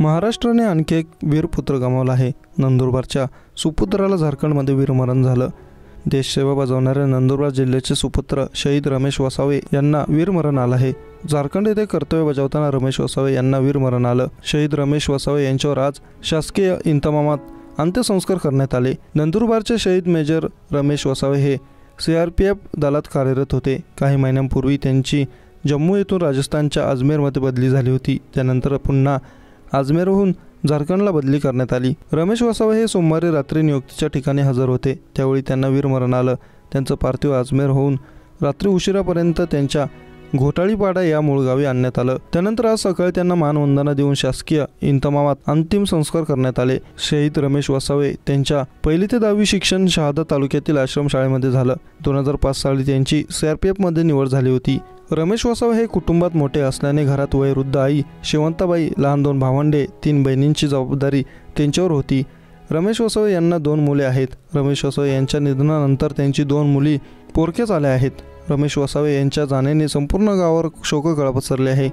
महाराष्ट्राने आणखी एक वीरपुत्र गमावला आहे। नंदुरबारच्या सुपुत्राला झारखंडमध्ये वीरमरण झालं। देशसेवा बजावणाऱ्या नंदुरबार जिल्ह्याचे सुपुत्र शहीद रमेश वसावे यांना वीरमरण आलं आहे। झारखंड येथे कर्तव्य बजावताना रमेश वसावे यांना वीरमरण आलं। शहीद रमेश वसावे यांच्यावर आज शासकीय इतमामात अंत्यसंस्कार करण्यात आले। नंदुरबारचे शहीद मेजर रमेश वसावे हे CRPF दलात कार्यरत होते। काही महिन्यांपूर्वी त्यांची जम्मू येथून राजस्थानच्या अजमेरमध्ये बदली झाली होती। त्यानंतर पुन्हा अजमेरहून झारखंडला बदली करण्यात आली। रमेश वसावे हे सोमवारी रात्री नियुक्तीच्या ठिकाणी हजर होते, त्यावेळी त्यांना वीरमरण आलं। त्यांचं पार्थिव अजमेरहून रात्री उशिरापर्यंत त्यांच्या घोटाळीपाडा या मूळ गावी आणण्यात आलं। त्यानंतर आज सकाळी त्यांना मानवंदना देऊन शासकीय इतमामात अंतिम संस्कार करण्यात आले। शहीद रमेश वसावे त्यांच्या 1ली ते 10वी शिक्षण शहादा तालुक्यातील आश्रमशाळेमध्ये झालं। 2005 साली त्यांची CRPF मध्ये निवड झाली होती। रमेश वसावे हे कुटुंबात मोठे असल्याने घरात वयोवृद्ध आई शेवंताबाई, लहान 2 भावंडे, 3 बहिणींची जबाबदारी त्यांच्यावर होती। रमेश वसावे यांना 2 मुले आहेत। रमेश वसावे यांच्या निधनानंतर त्यांची 2 मुली पोरक्या झाल्या आहेत। रमेश वसावे यांच्या जाण्याने संपूर्ण गावावर शोककळा पसरली आहे।